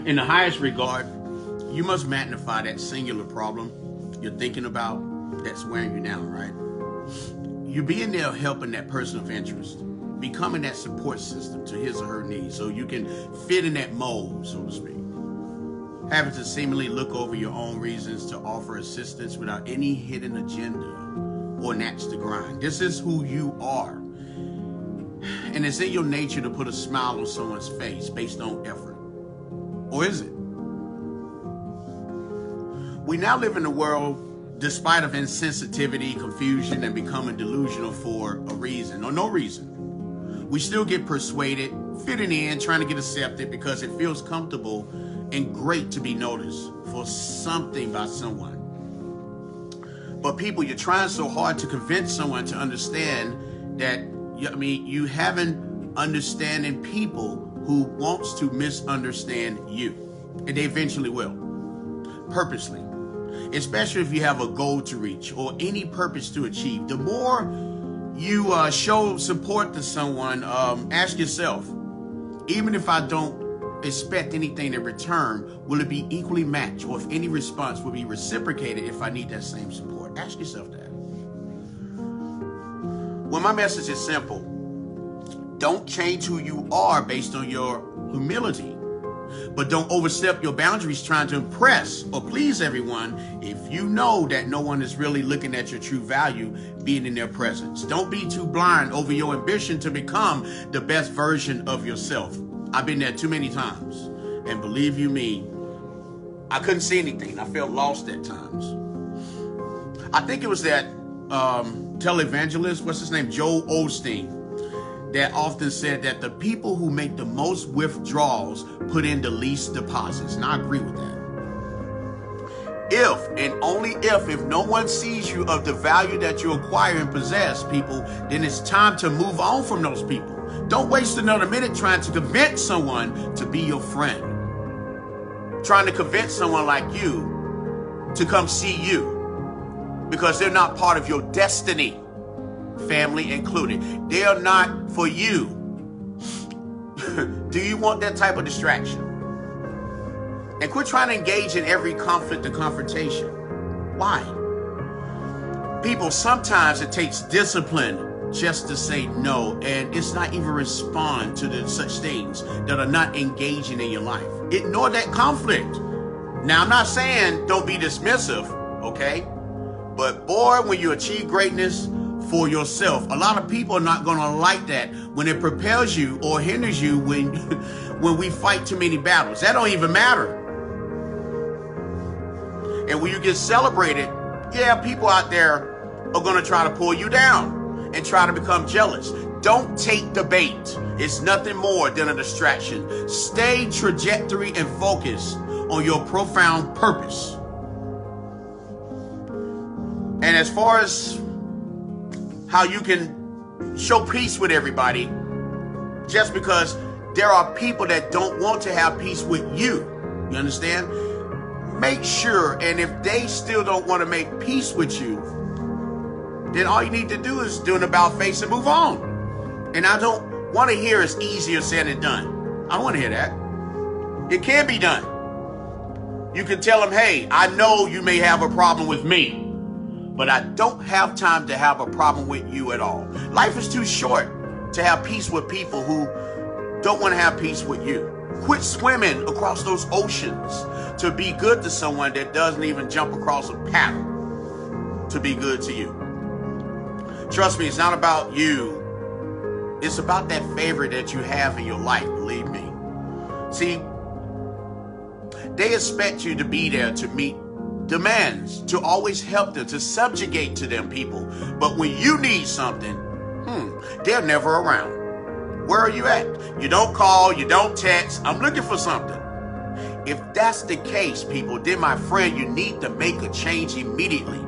In the highest regard, you must magnify that singular problem you're thinking about that's wearing you down, right? You being there helping that person of interest, becoming that support system to his or her needs so you can fit in that mold, so to speak. Having to seemingly look over your own reasons to offer assistance without any hidden agenda or an axe to grind. This is who you are. And it's in your nature to put a smile on someone's face based on effort. Or is it? We now live in a world, despite of insensitivity, confusion, and becoming delusional for a reason or no reason. We still get persuaded, fitting in, trying to get accepted because it feels comfortable and great to be noticed for something by someone. But people, you're trying so hard to convince someone to understand that, you haven't understanding people who wants to misunderstand you. And they eventually will. Purposely. Especially if you have a goal to reach or any purpose to achieve. The more you show support to someone, ask yourself, even if I don't expect anything in return, will it be equally matched, or if any response will be reciprocated if I need that same support? Ask yourself that. Well, my message is simple. Don't change who you are based on your humility, but don't overstep your boundaries trying to impress or please everyone if you know that no one is really looking at your true value being in their presence. Don't be too blind over your ambition to become the best version of yourself. I've been there too many times. And believe you me, I couldn't see anything. I felt lost at times. I think it was that televangelist, what's his name, Joel Osteen, that often said that the people who make the most withdrawals put in the least deposits. And I agree with that. If and only if no one sees you of the value that you acquire and possess, people, then it's time to move on from those people. Don't waste another minute trying to convince someone to be your friend. Trying to convince someone like you to come see you because they're not part of your destiny, family included. They are not for you. Do you want that type of distraction? And quit trying to engage in every conflict or confrontation. Why? People, sometimes it takes discipline just to say no, and it's not even respond to such things that are not engaging in your life. Ignore that conflict. Now, I'm not saying don't be dismissive, okay? But boy, when you achieve greatness for yourself, a lot of people are not going to like that when it propels you or hinders you when we fight too many battles. That don't even matter. And when you get celebrated, yeah, people out there are going to try to pull you down and try to become jealous. Don't take the bait. It's nothing more than a distraction. Stay trajectory and focus on your profound purpose. And as far as how you can show peace with everybody, just because there are people that don't want to have peace with you, you understand? Make sure, and if they still don't want to make peace with you, then all you need to do is do an about face and move on. And I don't want to hear it's easier said than done. I don't want to hear that. It can be done. You can tell them, hey, I know you may have a problem with me, but I don't have time to have a problem with you at all. Life is too short to have peace with people who don't want to have peace with you. Quit swimming across those oceans to be good to someone that doesn't even jump across a paddle to be good to you. Trust me, it's not about you. It's about that favor that you have in your life, believe me. See, they expect you to be there to meet demands, to always help them, to subjugate to them, people. But when you need something, they're never around. Where are you at? You don't call, you don't text. I'm looking for something. If that's the case, people, then my friend, you need to make a change immediately.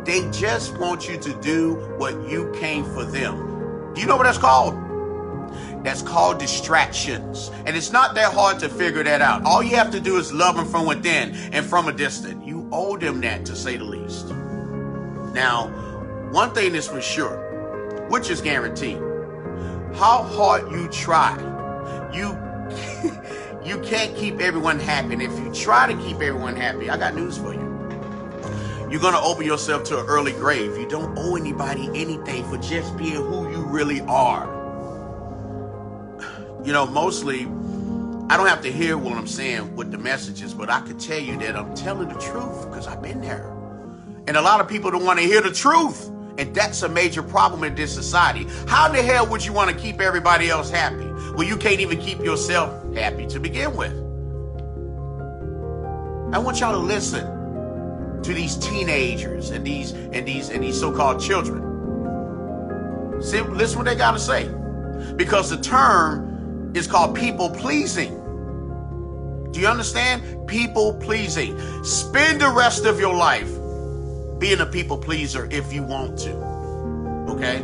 They just want you to do what you came for them. Do you know what that's called? That's called distractions. And it's not that hard to figure that out. All you have to do is love them from within and from a distance. You owe them that, to say the least. Now, one thing is for sure, which is guaranteed. How hard you try, You can't keep everyone happy. And if you try to keep everyone happy, I got news for you. You're going to open yourself to an early grave. You don't owe anybody anything for just being who you really are. You know, mostly, I don't have to hear what I'm saying with the messages, but I can tell you that I'm telling the truth because I've been there. And a lot of people don't want to hear the truth. And that's a major problem in this society. How in the hell would you want to keep everybody else happy? Well, you can't even keep yourself happy to begin with. I want y'all to listen to these teenagers and these so-called children. See, listen what they got to say. Because the term is called people pleasing. Do you understand? People pleasing. Spend the rest of your life being a people pleaser if you want to. Okay?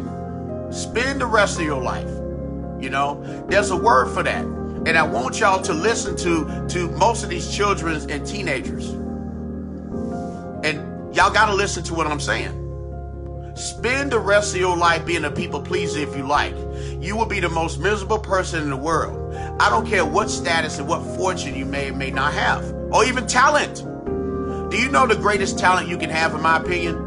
Spend the rest of your life. You know, there's a word for that. And I want y'all to listen to most of these children and teenagers. And y'all got to listen to what I'm saying. Spend the rest of your life being a people pleaser if you like. You will be the most miserable person in the world. I don't care what status and what fortune you may or may not have, or even talent. Do you know the greatest talent you can have, in my opinion?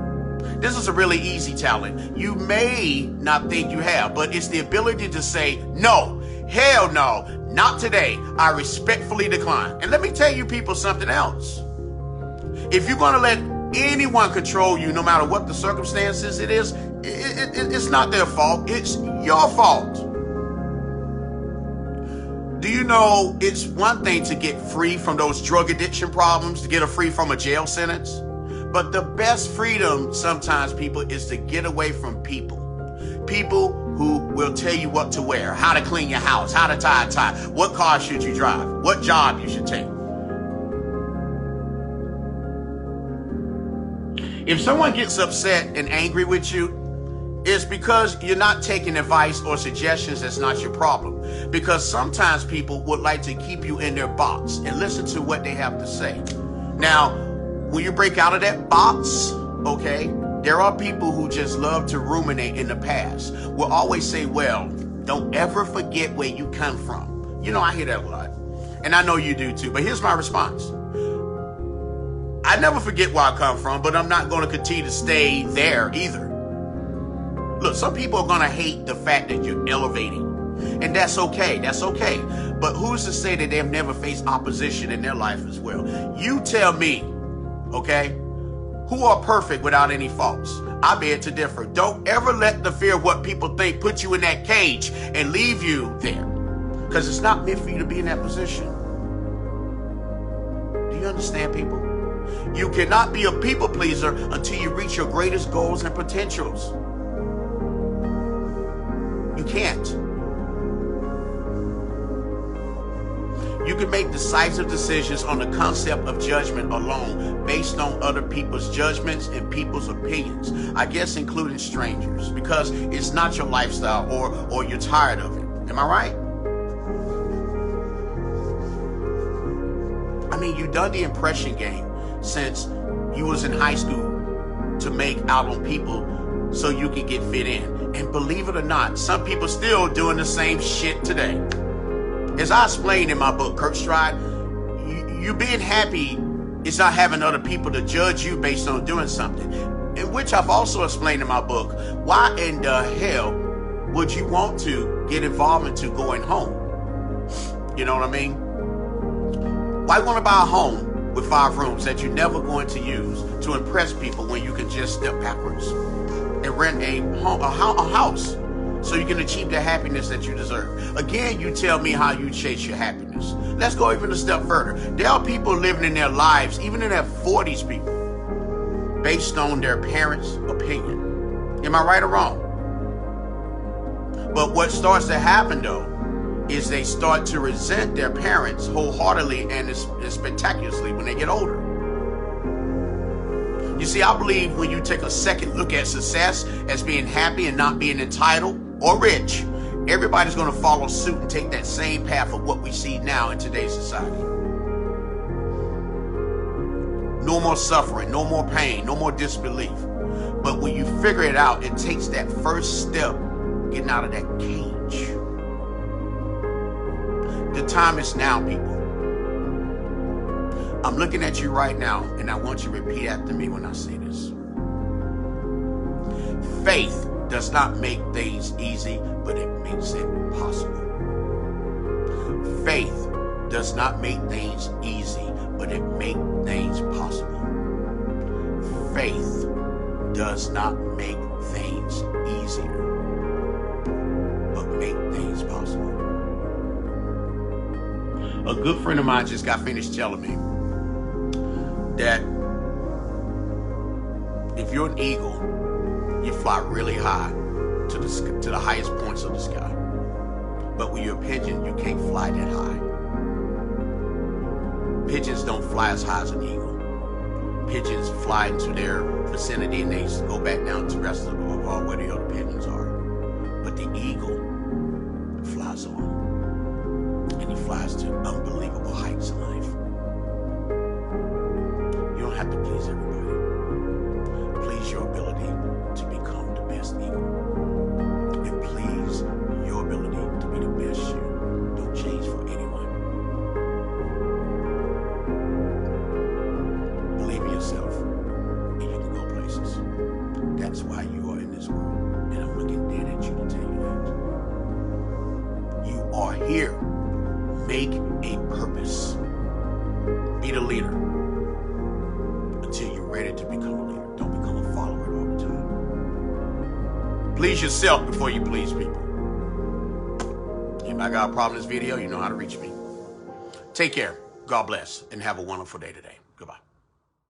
This is a really easy talent. You may not think you have, but it's the ability to say, no, hell no, not today. I respectfully decline. And let me tell you people something else. If you're going to let anyone control you, no matter what the circumstances it is, it's not their fault. It's your fault. Do you know it's one thing to get free from those drug addiction problems, to get free from a jail sentence? But the best freedom sometimes, people, is to get away from people. People who will tell you what to wear, how to clean your house, how to tie a tie, what car should you drive, what job you should take. If someone gets upset and angry with you, it's because you're not taking advice or suggestions. That's not your problem. Because sometimes people would like to keep you in their box and listen to what they have to say. Now, when you break out of that box, okay, there are people who just love to ruminate in the past. Will always say, well, don't ever forget where you come from. You know, I hear that a lot. And I know you do too. But here's my response. I never forget where I come from, but I'm not going to continue to stay there either. Look, some people are going to hate the fact that you're elevating. And that's okay. That's okay. But who's to say that they've never faced opposition in their life as well? You tell me, okay, who are perfect without any faults? I beg to differ. Don't ever let the fear of what people think put you in that cage and leave you there. Because it's not meant for you to be in that position. Do you understand, people? You cannot be a people pleaser until you reach your greatest goals and potentials. You can't. You can make decisive decisions on the concept of judgment alone, based on other people's judgments and people's opinions. I guess including strangers, because it's not your lifestyle or you're tired of it. Am I right? I mean, you've done the impression game since you was in high school to make out on people so you can get fit in. And believe it or not, some people still doing the same shit today. As I explained in my book, Curtstride, you being happy is not having other people to judge you based on doing something. In which I've also explained in my book, why in the hell would you want to get involved into going home? You know what I mean? Why want to buy a home with 5 rooms that you're never going to use to impress people when you can just step backwards and rent a house so you can achieve the happiness that you deserve? Again, you tell me how you chase your happiness. Let's go even a step further. There are people living in their lives, even in their 40s, people, based on their parents' opinion. Am I right or wrong? But what starts to happen, though, is they start to resent their parents wholeheartedly and spectacularly when they get older. You see, I believe when you take a second look at success as being happy and not being entitled or rich, everybody's going to follow suit and take that same path of what we see now in today's society. No more suffering, no more pain, no more disbelief. But when you figure it out, it takes that first step, getting out of that cage. The time is now, people. I'm looking at you right now, and I want you to repeat after me when I say this. Faith does not make things easy, but it makes it possible. Faith does not make things easy, but it makes things possible. Faith does not make things easier, but make things possible. A good friend of mine just got finished telling me that if you're an eagle, you fly really high to the highest points of the sky. But when you're a pigeon, you can't fly that high. Pigeons don't fly as high as an eagle. Pigeons fly into their vicinity and they go back down to the rest of where the other pigeons are. But the eagle flies on. And he flies to unbelievable heights in life. You don't have to please everybody. Please your ability to become the best eagle. And please your ability to be the best you. Don't change for anyone. Believe in yourself and you can go places. That's why you are in this world. And I'm looking dead at you to tell you that. You are here. Make a purpose. Be the leader until you're ready to become a leader. Don't become a follower all the time. Please yourself before you please people. If I got a problem in this video, you know how to reach me. Take care. God bless and have a wonderful day today.